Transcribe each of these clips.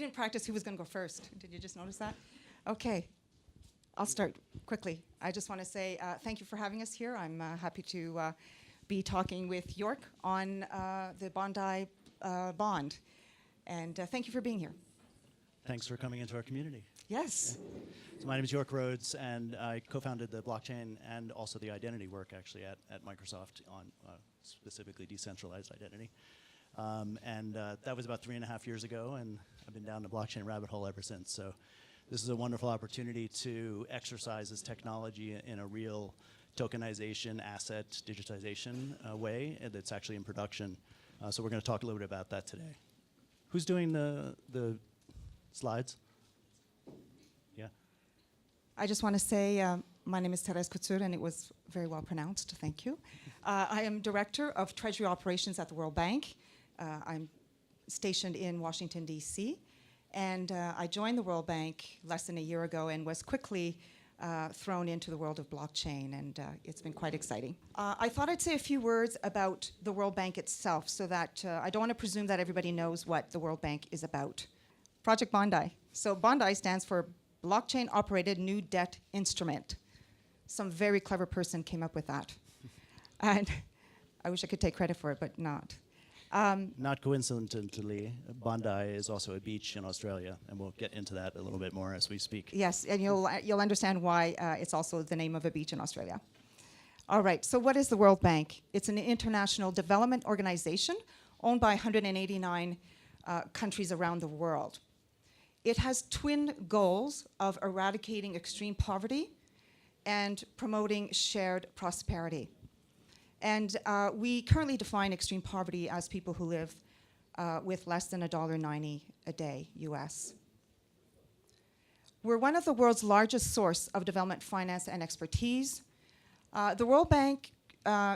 didn't practice who was going to go first. Did you just notice that? Okay. I'll start quickly. I just want to say thank you for having us here. I'm happy to be talking with Yorke on the Bondi bond. And thank you for being here. Thanks for coming into our community. Yes. So my name is Yorke Rhodes, and I co-founded the blockchain and also the identity work actually at Microsoft on specifically decentralized identity. That was about 3.5 years ago, and I've been down the blockchain rabbit hole ever since. So this is a wonderful opportunity to exercise this technology in a real tokenization, asset digitization way that's actually in production. So we're going to talk a little bit about that today. Who's doing the slides? Yeah. I just want to say my name is Thérèse Couture, and it was very well pronounced. Thank you. I am Director of Treasury Operations at the World Bank. I'm stationed in Washington, D.C., and I joined the World Bank less than a year ago and was quickly thrown into the world of blockchain, and it's been quite exciting. I thought I'd say a few words about the World Bank itself so that I don't want to presume that everybody knows what the World Bank is about. Project Bondi. So Bondi stands for Blockchain Operated New Debt Instrument. Some very clever person came up with that. And I wish I could take credit for it, but not. Not coincidentally, Bondi is also a beach in Australia, and we'll get into that a little bit more as we speak. Yes, and you'll understand why it's also the name of a beach in Australia. All right, so what is the World Bank? It's an international development organization owned by 189 countries around the world. It has twin goals of eradicating extreme poverty and promoting shared prosperity. And we currently define extreme poverty as people who live with less than $1.90 a day, US. We're one of the world's largest source of development finance and expertise. The World Bank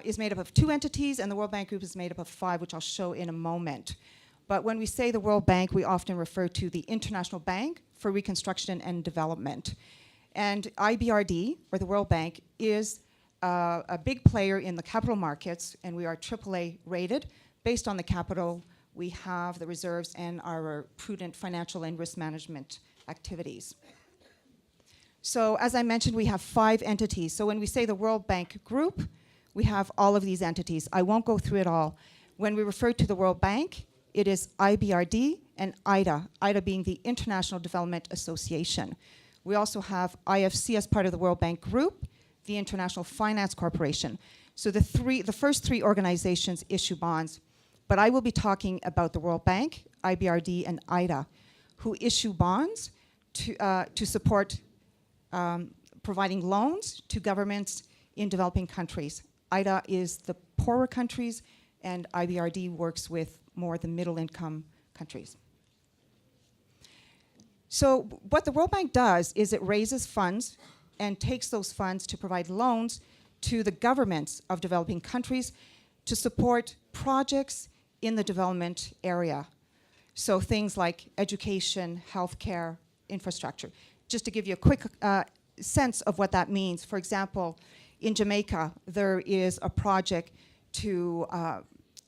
is made up of 2 entities, and the World Bank Group is made up of 5, which I'll show in a moment. But when we say the World Bank, we often refer to the International Bank for Reconstruction and Development. And IBRD, or the World Bank, is a big player in the capital markets, and we are AAA rated. Based on the capital, we have the reserves and our prudent financial and risk management activities. So as I mentioned, we have 5 entities. So when we say the World Bank Group, we have all of these entities. I won't go through it all. When we refer to the World Bank, it is IBRD and IDA, IDA being the International Development Association. We also have IFC as part of the World Bank Group, the International Finance Corporation. So the first 3 organizations issue bonds, but I will be talking about the World Bank, IBRD, and IDA, who issue bonds to support providing loans to governments in developing countries. IDA is the poorer countries, and IBRD works with more the middle-income countries. So what the World Bank does is it raises funds and takes those funds to provide loans to the governments of developing countries to support projects in the development area. So things like education, healthcare, infrastructure. Just to give you a quick sense of what that means, for example, in Jamaica, there is a project to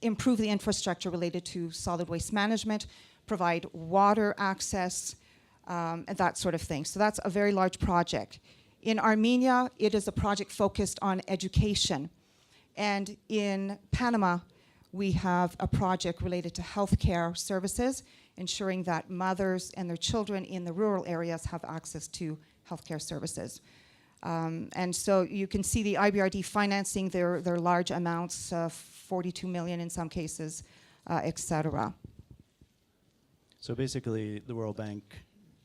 improve the infrastructure related to solid waste management, provide water access, and that sort of thing. So that's a very large project. In Armenia, it is a project focused on education. And in Panama, we have a project related to healthcare services, ensuring that mothers and their children in the rural areas have access to healthcare services. And so you can see the IBRD financing their large amounts, 42 million in some cases, et cetera. So basically, the World Bank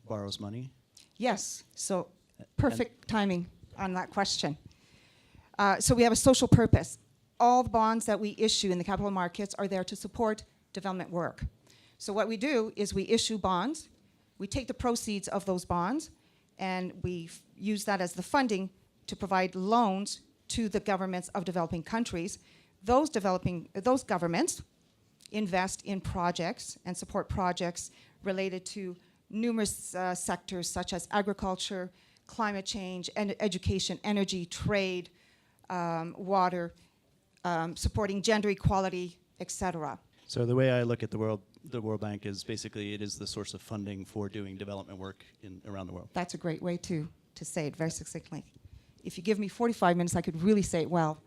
borrows money? Yes, so perfect timing on that question. So we have a social purpose. All the bonds that we issue in the capital markets are there to support development work. So what we do is we issue bonds, we take the proceeds of those bonds, and we use that as the funding to provide loans to the governments of developing countries. Those governments invest in projects and support projects related to numerous sectors such as agriculture, climate change, and education, energy, trade, water, supporting gender equality, et cetera. So the way I look at the World the World Bank is basically, it is the source of funding for doing development work around the world. That's a great way to say it very succinctly. If you give me 45 minutes, I could really say it well.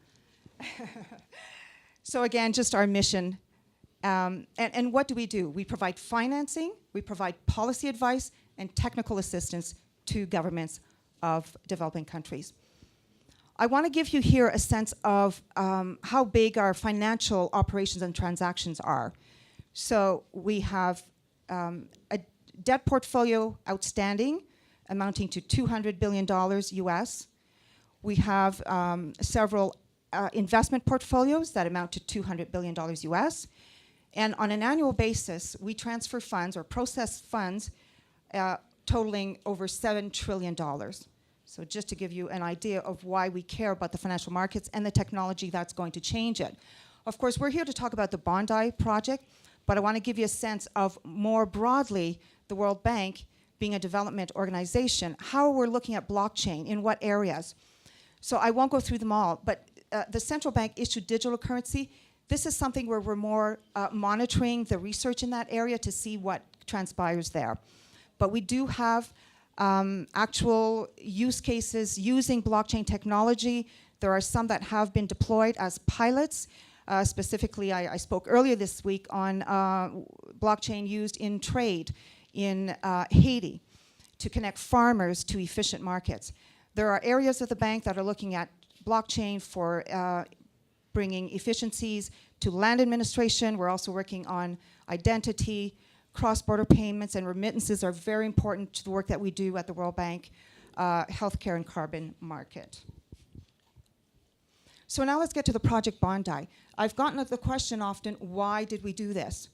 So again, just our mission. And what do? We provide financing, we provide policy advice, and technical assistance to governments of developing countries. I want to give you here a sense of how big our financial operations and transactions are. So we have a debt portfolio outstanding amounting to $200 billion US. We have several investment portfolios that amount to $200 billion US. And on an annual basis, we transfer funds or process funds totaling over $7 trillion. So just to give you an idea of why we care about the financial markets and the technology that's going to change it. Of course, we're here to talk about the Bondi project, but I want to give you a sense of more broadly the World Bank being a development organization, how we're looking at blockchain, in what areas. So I won't go through them all, but the central bank issued digital currency. This is something where we're more monitoring the research in that area to see what transpires there. But we do have actual use cases using blockchain technology. There are some that have been deployed as pilots. Specifically, I spoke earlier this week on blockchain used in trade in Haiti to connect farmers to efficient markets. There are areas of the bank that are looking at blockchain for bringing efficiencies to land administration. We're also working on identity. Cross-border payments and remittances are very important to the work that we do at the World Bank, healthcare and carbon market. So now let's get to the Project Bondi. I've gotten the question often, why did we do this?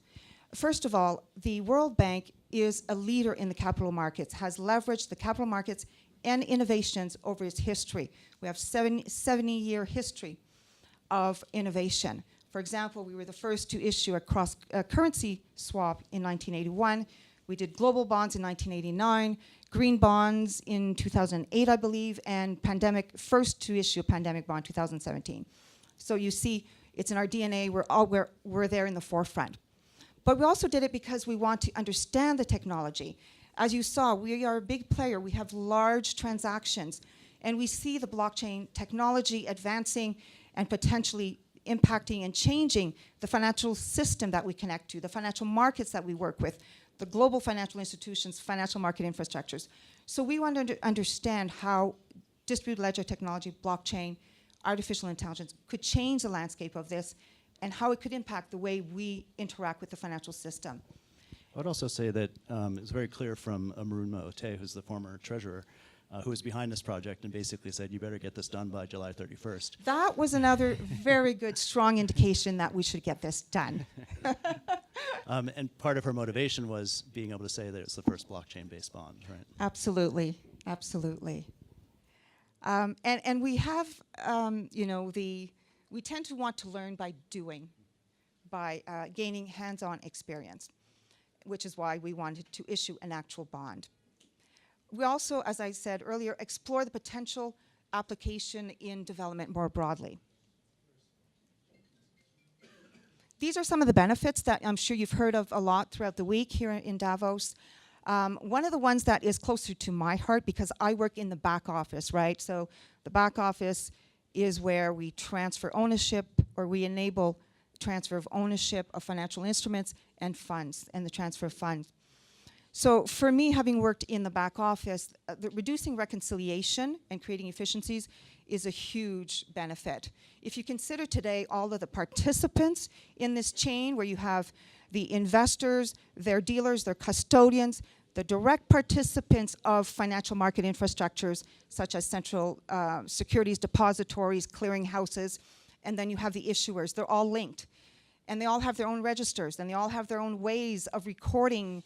First of all, the World Bank is a leader in the capital markets, has leveraged the capital markets and innovations over its history. We have 70-year history of innovation. For example, we were the first to issue a cross-currency swap in 1981. We did global bonds in 1989, green bonds in 2008, I believe, and first to issue a pandemic bond in 2017. So you see, it's in our DNA. We're there in the forefront. But we also did it because we want to understand the technology. As you saw, we are a big player. We have large transactions, and we see the blockchain technology advancing and potentially impacting and changing the financial system that we connect to, the financial markets that we work with, the global financial institutions, financial market infrastructures. So we want to understand how distributed ledger technology, blockchain, artificial intelligence could change the landscape of this and how it could impact the way we interact with the financial system. I would also say that it's very clear from Marunma Ote, who's the former treasurer, who was behind this project and basically said, you better get this done by July 31st. That was another very good, strong indication that we should get this done. And part of her motivation was being able to say that it's the first blockchain-based bond, right? Absolutely, absolutely. And we have, we tend to want to learn by doing, by gaining hands-on experience, which is why we wanted to issue an actual bond. We also, as I said earlier, explore the potential application in development more broadly. These are some of the benefits that I'm sure you've heard of a lot throughout the week here in Davos. One of the ones that is closer to my heart, because I work in the back office, right? So the back office is where we transfer ownership, or we enable transfer of ownership of financial instruments and funds, and the transfer of funds. So for me, having worked in the back office, reducing reconciliation and creating efficiencies is a huge benefit. If you consider today all of the participants in this chain, where you have the investors, their dealers, their custodians, the direct participants of financial market infrastructures, such as central securities depositories, clearinghouses, and then you have the issuers. They're all linked. And they all have their own registers, and they all have their own ways of recording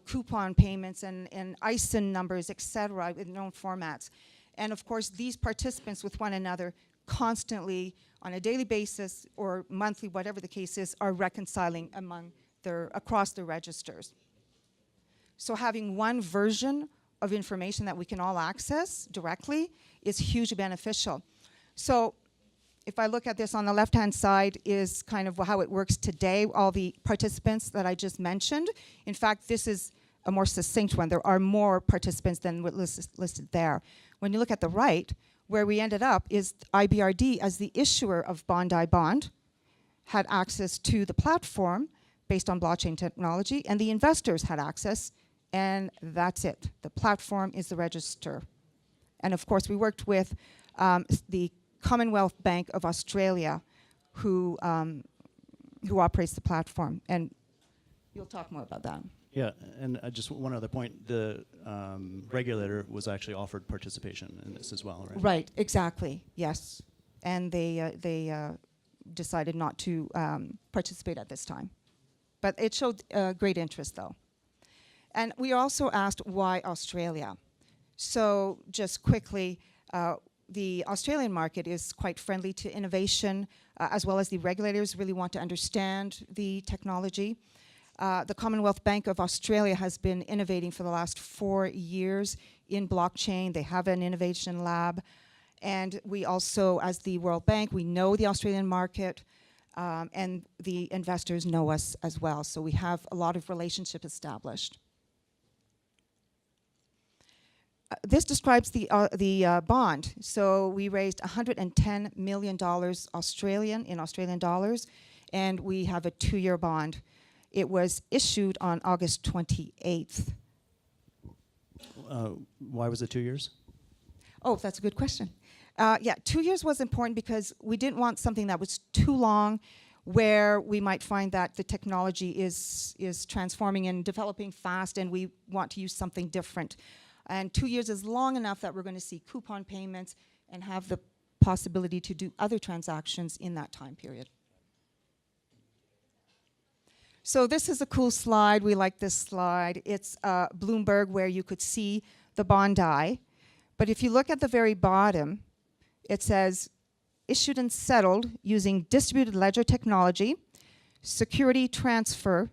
coupon payments and ISIN numbers, et cetera, in their own formats. And of course, these participants with one another constantly, on a daily basis or monthly, whatever the case is, are reconciling across their registers. So having one version of information that we can all access directly is hugely beneficial. So if I look at this on the left-hand side is kind of how it works today, all the participants that I just mentioned. In fact, this is a more succinct one. There are more participants than what listed there. When you look at the right, where we ended up is IBRD as the issuer of Bondi Bond had access to the platform based on blockchain technology, and the investors had access, and that's it. The platform is the register. And of course, we worked with the Commonwealth Bank of Australia, who operates the platform, and you'll talk more about that. Yeah, and just one other point, the regulator was actually offered participation in this as well, right? Right, exactly, yes. And they decided not to participate at this time. But it showed great interest, though. And we also asked why Australia. So just quickly, the Australian market is quite friendly to innovation, as well as the regulators really want to understand the technology. The Commonwealth Bank of Australia has been innovating for the last 4 years in blockchain. They have an innovation lab. And we also, as the World Bank, we know the Australian market, and the investors know us as well. So we have a lot of relationship established. This describes the bond. So we raised $110 million in Australian dollars, and we have a 2-year bond. It was issued on August 28th. Why was it 2 years? Oh, that's a good question. Yeah, 2 years was important because we didn't want something that was too long, where we might find that the technology is transforming and developing fast, and we want to use something different. And 2 years is long enough that we're going to see coupon payments and have the possibility to do other transactions in that time period. So this is a cool slide. We like this slide. It's Bloomberg, where you could see the Bondi. But if you look at the very bottom, it says, issued and settled using distributed ledger technology, security transfer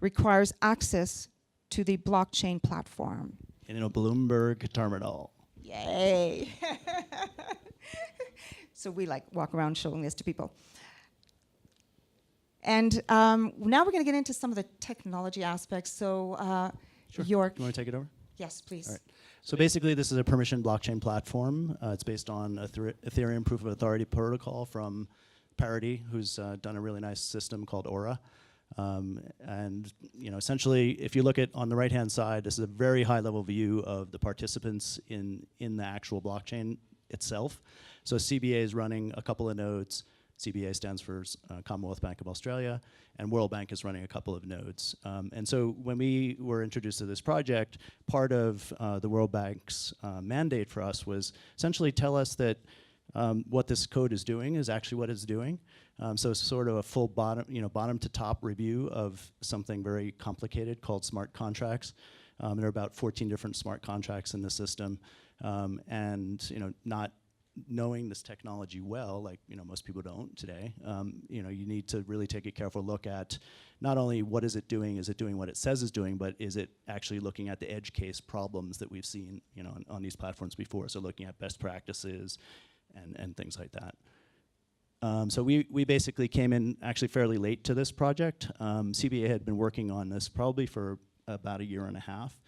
requires access to the blockchain platform. In a Bloomberg terminal. Yay. So we like walk around showing this to people. And now we're going to get into some of the technology aspects. So Sure. Yorke. You want to take it over? Yes, please. All right. So basically, this is a permissioned blockchain platform. It's based on Ethereum proof of authority protocol from Parity, who's done a really nice system called Aura. And essentially, if you look at on the right-hand side, this is a very high-level view of the participants in the actual blockchain itself. So CBA is running a couple of nodes. CBA stands for Commonwealth Bank of Australia, and World Bank is running a couple of nodes. And so when we were introduced to this project, part of the World Bank's mandate for us was essentially tell us that what this code is doing is actually what it's doing. So it's sort of a full bottom to top review of something very complicated called smart contracts. There are about 14 different smart contracts in the system, and not knowing this technology well, like most people don't today, you need to really take a careful look at not only what is it doing what it says is doing, but is it actually looking at the edge case problems that we've seen on these platforms before. So looking at best practices and things like that. So we basically came in actually fairly late to this project. CBA had been working on this probably for about a year and a half.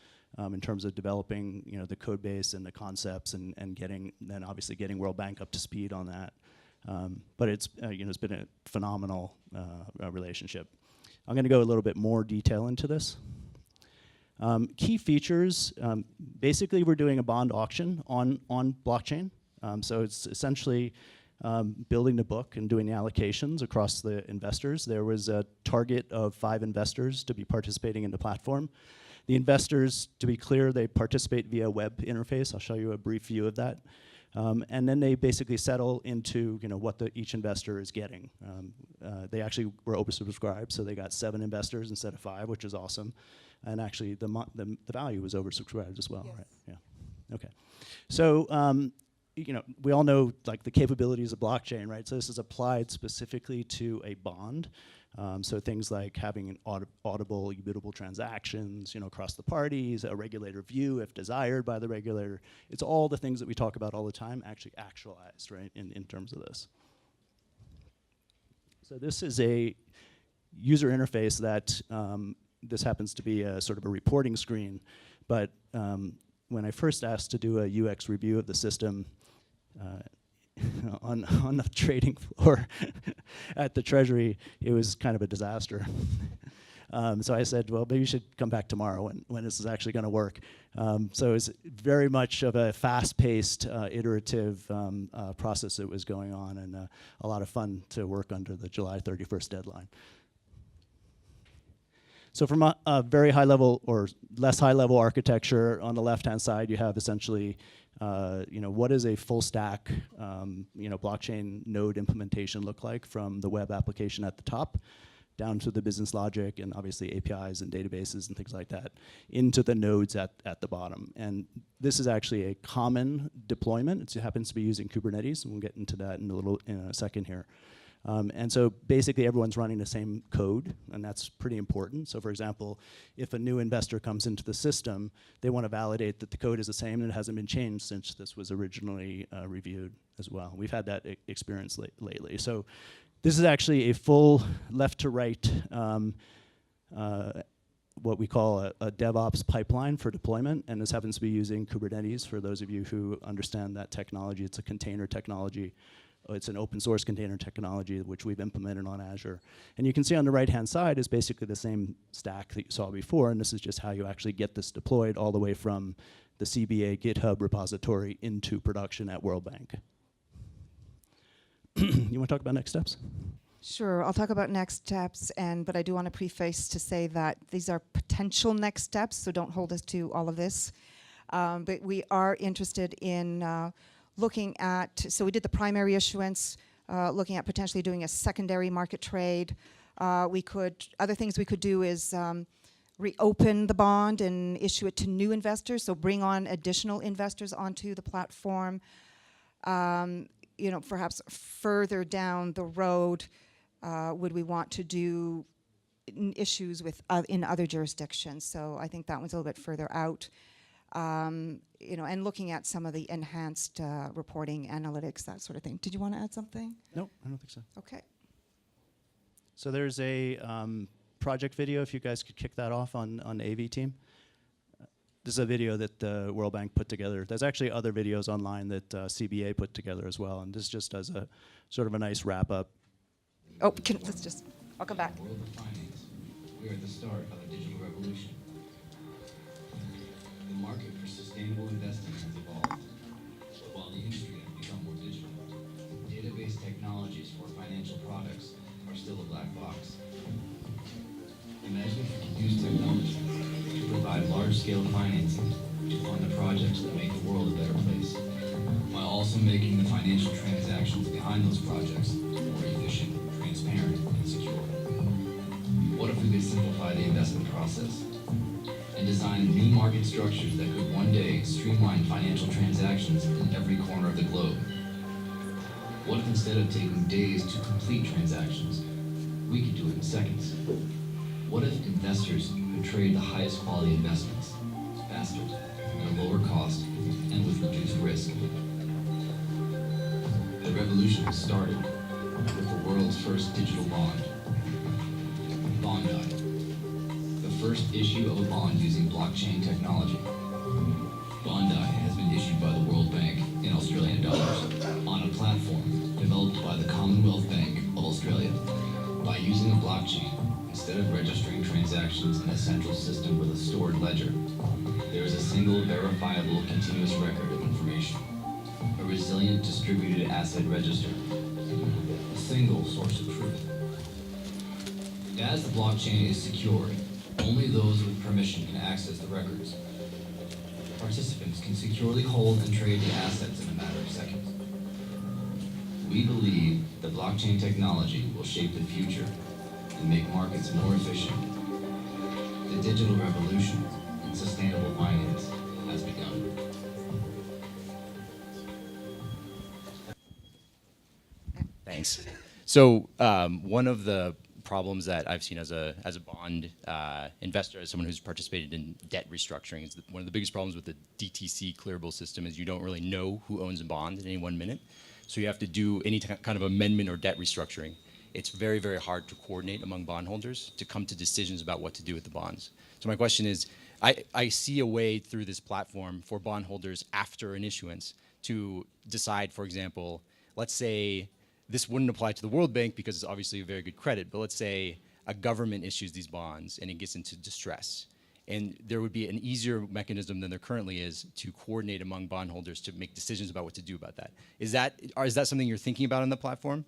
In terms of developing, the code base and the concepts, and then obviously getting World Bank up to speed on that. But it's it's been a phenomenal relationship. I'm going to go a little bit more detail into this. Key features: basically, we're doing a bond auction on blockchain. So it's essentially building the book and doing the allocations across the investors. There was a target of 5 investors to be participating in the platform. The investors, to be clear, they participate via web interface. I'll show you a brief view of that. And then they basically settle into what each investor is getting. They actually were oversubscribed, so they got 7 investors instead of 5, which is awesome. And actually, the value was oversubscribed as well, yes. Right? Yeah. Okay. So we all know the capabilities of blockchain, right? So this is applied specifically to a bond. So things like having an audible, immutable transactions, across the parties, a regulator view if desired by the regulator. It's all the things that we talk about all the time actually actualized, right, in terms of this. So this is a user interface that, this happens to be a sort of a reporting screen, but when I first asked to do a UX review of the system on the trading floor at the Treasury, it was kind of a disaster. So I said, well, maybe you should come back tomorrow when this is actually going to work. So it was very much of a fast-paced, iterative process that was going on, and a lot of fun to work under the July 31st deadline. So from a very high level or less high level architecture, on the left-hand side, you have essentially, what does a full stack, blockchain node implementation look like from the web application at the top down to the business logic and obviously APIs and databases and things like that into the nodes at the bottom. And this is actually a common deployment. It happens to be using Kubernetes, and we'll get into that in a second here. And so basically everyone's running the same code, and that's pretty important. So for example, if a new investor comes into the system, they want to validate that the code is the same and it hasn't been changed since this was originally reviewed as well. We've had that experience lately. So this is actually a full left to right, what we call a Devops pipeline for deployment, and this happens to be using Kubernetes. For those of you who understand that technology, it's a container technology. It's an open source container technology which we've implemented on Azure. And you can see on the right-hand side is basically the same stack that you saw before, and this is just how you actually get this deployed all the way from the CBA GitHub repository into production at World Bank. You want to talk about next steps? Sure, I'll talk about next steps, but I do want to preface to say that these are potential next steps, so don't hold us to all of this. But we are interested in looking at, so we did the primary issuance, looking at potentially doing a secondary market trade. Other things we could do is reopen the bond and issue it to new investors, so bring on additional investors onto the platform. Perhaps further down the road, would we want to do issues in other jurisdictions? So I think that one's a little bit further out. And looking at some of the enhanced reporting, analytics, that sort of thing. Did you want to add something? No, I don't think so. Okay. So there's a project video, if you guys could kick that off on the AV team. This is a video that the World Bank put together. There's actually other videos online that CBA put together as well, and this just does a sort of a nice wrap up. Oh, I'll come back. World of finance. We are at the start of a digital revolution. The market for sustainable investing has evolved, while the industry has become more digital. Database technologies for financial products are still a black box. Imagine if we could use technology to provide large-scale financing to fund the projects that make the world a better place, while also making the financial transactions behind those projects more efficient, transparent, and secure. What if we could simplify the investment process and design new market structures that could one day streamline financial transactions in every corner of the globe? What if instead of taking days to complete transactions, we could do it in seconds? What if investors could trade the highest quality investments faster, at a lower cost, and with reduced risk? The revolution started with the world's first digital bond, Bondi, the first issue of a bond using blockchain technology. Bondi has been issued by the World Bank in Australian dollars on a platform developed by the Commonwealth Bank of Australia. By using a blockchain, instead of registering transactions in a central system with a stored ledger, there is a single verifiable continuous record of information, a resilient distributed asset register, a single source of truth. As the blockchain is secured, only those with permission can access the records. Participants can securely hold and trade the assets in a matter of seconds. We believe the blockchain technology will shape the future and make markets more efficient. The digital revolution in sustainable finance has begun. Thanks. So one of the problems that I've seen as a bond investor, as someone who's participated in debt restructuring, is that one of the biggest problems with the DTC clearable system is you don't really know who owns a bond at any 1 minute. So you have to do any kind of amendment or debt restructuring. it's very, very hard to coordinate among bondholders to come to decisions about what to do with the bonds. So my question is, I see a way through this platform for bondholders after an issuance to decide, for example, let's say this wouldn't apply to the World Bank because it's obviously a very good credit, but let's say a government issues these bonds and it gets into distress. And there would be an easier mechanism than there currently is to coordinate among bondholders to make decisions about what to do about that. Is that something you're thinking about on the platform?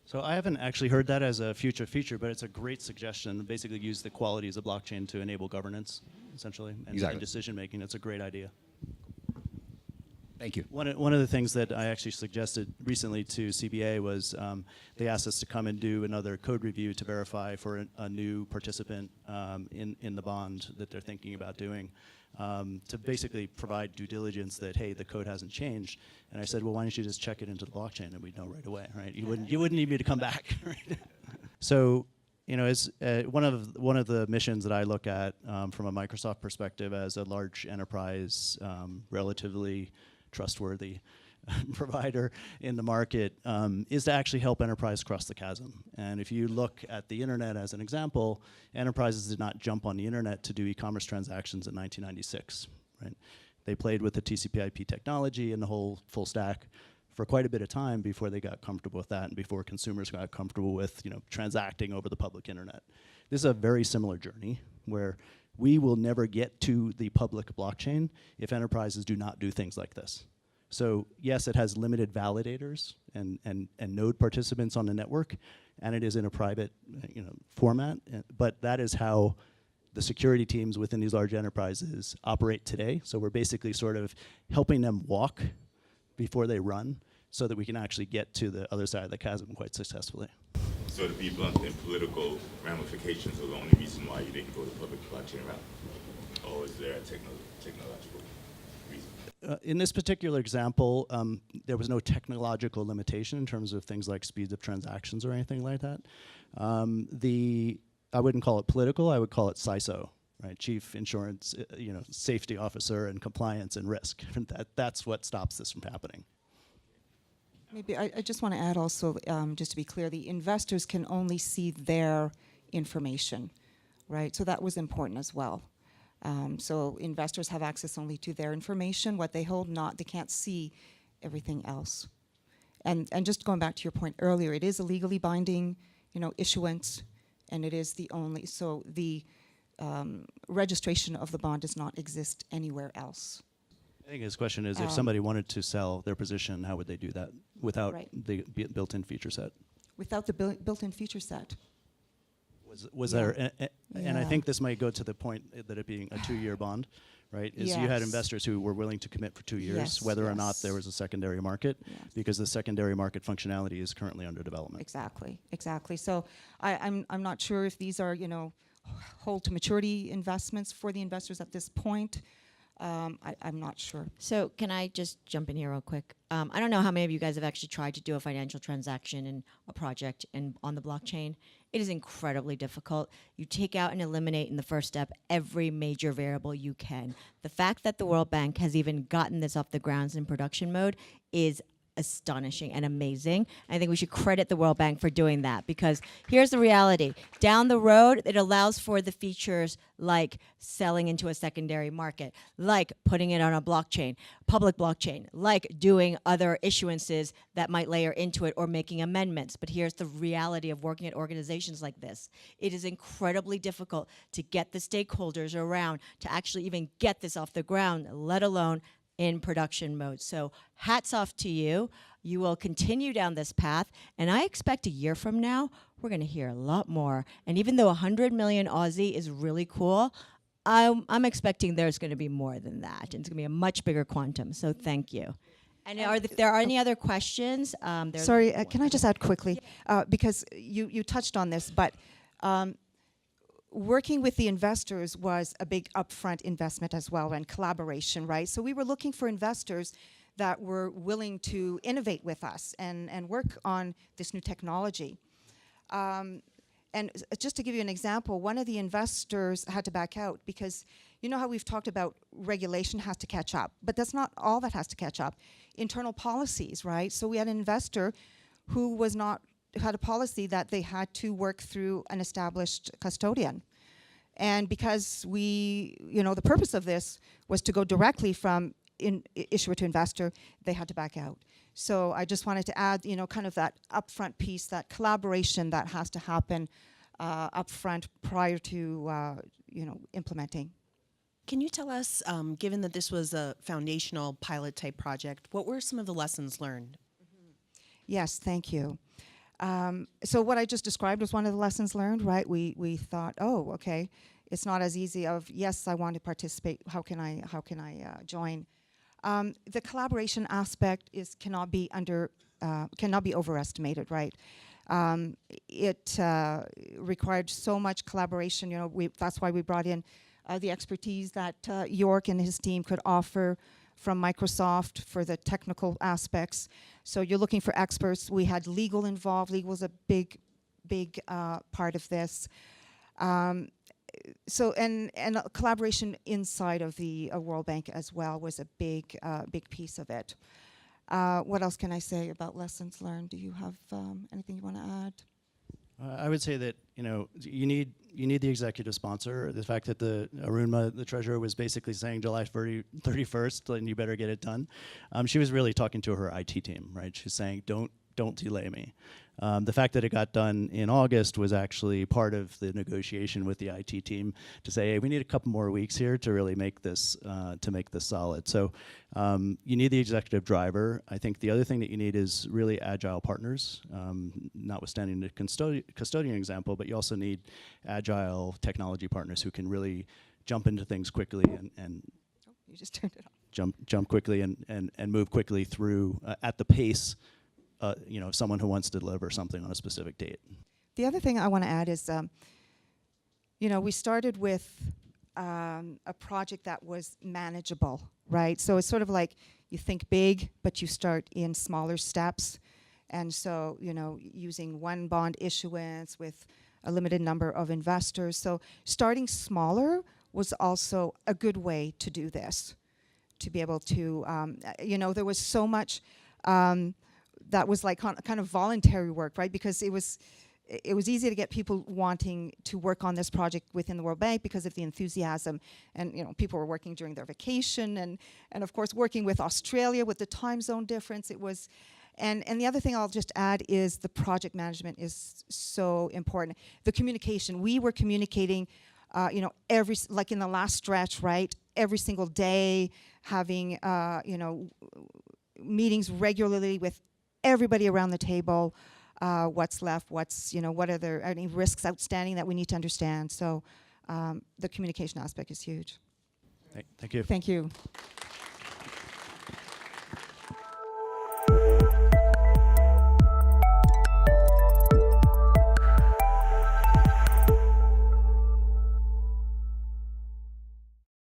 So I haven't actually heard that as a future feature, but it's a great suggestion. Basically use the qualities of blockchain to enable governance, essentially, and decision making. It's a great idea. Thank you. One of the things that I actually suggested recently to CBA was they asked us to come and do another code review to verify for a new participant in the bond that they're thinking about doing, to basically provide due diligence that, hey, the code hasn't changed. And I said, well, why don't you just check it into the blockchain and we'd know right away, right? You wouldn't need me to come back. Right? So, you know, as one of the missions that I look at from a Microsoft perspective as a large enterprise, relatively trustworthy provider in the market, is to actually help enterprise cross the chasm. And if you look at the internet as an example, enterprises did not jump on the internet to do e-commerce transactions in 1996, right? They played with the TCP/IP technology and the whole full stack for quite a bit of time before they got comfortable with that and before consumers got comfortable with, you know, transacting over the public internet. This is a very similar journey where we will never get to the public blockchain if enterprises do not do things like this. So yes, it has limited validators and node participants on the network, and it is in a private format, but that is how the security teams within these large enterprises operate today. So we're basically sort of helping them walk before they run so that we can actually get to the other side of the chasm quite successfully. So to be blunt, then political ramifications are the only reason why you didn't go the public blockchain route? Or is there a technological reason? In this particular example, there was no technological limitation in terms of things like speeds of transactions or anything like that. I wouldn't call it political, I would call it CISO, right? Chief Insurance, Safety Officer and Compliance and Risk. That's what stops this from happening. Maybe I just want to add also, just to be clear, the investors can only see their information, right? So that was important as well. So investors have access only to their information, what they hold, they can't see everything else. And just going back to your point earlier, it is a legally binding, issuance, and it is the only, so the registration of the bond does not exist anywhere else. I think his question is, if somebody wanted to sell their position, how would they do that without the built-in feature set? Without the built-in feature set. Was there, and I think this might go to the point that it being a 2-year bond, right? Is you had investors who were willing to commit for 2 years, whether or not there was a secondary market, because the secondary market functionality is currently under development. Exactly. So I'm not sure if these are, hold to maturity investments for the investors at this point. I'm not sure. So can I just jump in here real quick? I don't know how many of you guys have actually tried to do a financial transaction in a project on the blockchain. It is incredibly difficult. You take out and eliminate in the first step every major variable you can. The fact that the World Bank has even gotten this off the grounds in production mode is astonishing and amazing. I think we should credit the World Bank for doing that, because here's the reality. Down the road, it allows for the features like selling into a secondary market, like putting it on a blockchain, public blockchain, like doing other issuances that might layer into it or making amendments. But here's the reality of working at organizations like this. It is incredibly difficult to get the stakeholders around to actually even get this off the ground, let alone in production mode. So hats off to you. You will continue down this path, and I expect a year from now, we're gonna hear a lot more. And even though 100 million Aussie is really cool, I'm expecting there's gonna be more than that. And it's gonna be a much bigger quantum, so thank you. And if there are any other questions, sorry, can I just add quickly? Because you touched on this, but working with the investors was a big upfront investment as well, and collaboration, right? So we were looking for investors that were willing to innovate with us and work on this new technology. And just to give you an example, one of the investors had to back out because you know how we've talked about regulation has to catch up, but that's not all that has to catch up. Internal policies, right? So we had an investor who was not had a policy that they had to work through an established custodian. And because the purpose of this was to go directly from issuer to investor, they had to back out. So I just wanted to add, kind of that upfront piece, that collaboration that has to happen upfront prior to, implementing. Can you tell us, given that this was a foundational pilot type project, what were some of the lessons learned? Yes, thank you. So what I just described was one of the lessons learned, right? We thought, oh, okay, it's not as easy of, yes, I want to participate, how can I join? The collaboration aspect cannot be overestimated, right? It required so much collaboration. That's why we brought in the expertise that Yorke and his team could offer from Microsoft for the technical aspects. So you're looking for experts. We had legal involved. Legal was a big part of this. So and collaboration inside of the World Bank as well was a big piece of it. What else can I say about lessons learned? Do you have anything you want to add? I would say that you need the executive sponsor. The fact that Arunma, the treasurer, was basically saying July 31st, and you better get it done. She was really talking to her IT team, right? She's saying, don't delay me. The fact that it got done in August was actually part of the negotiation with the IT team to say, hey, we need a couple more weeks here to really make this solid. So you need the executive driver. I think the other thing that you need is really agile partners, notwithstanding the custodian example, but you also need agile technology partners who can really jump into things quickly and Oh, you just turned it off. jump quickly and move quickly through at the pace someone who wants to deliver something on a specific date. The other thing I want to add is, we started with a project that was manageable, right? So it's sort of like you think big, but you start in smaller steps. And so, using one bond issuance with a limited number of investors. So starting smaller was also a good way to do this, to be able to, there was so much that was like kind of voluntary work, right? Because it was easy to get people wanting to work on this project within the World Bank because of the enthusiasm, and people were working during their vacation, and of course working with Australia with the time zone difference. It was, and the other thing I'll just add is the project management is so important. The communication, we were communicating, like in the last stretch, right? Every single day, having meetings regularly with everybody around the table, what's left, what are there any risks outstanding that we need to understand. So the communication aspect is huge. Thank you. Thank you.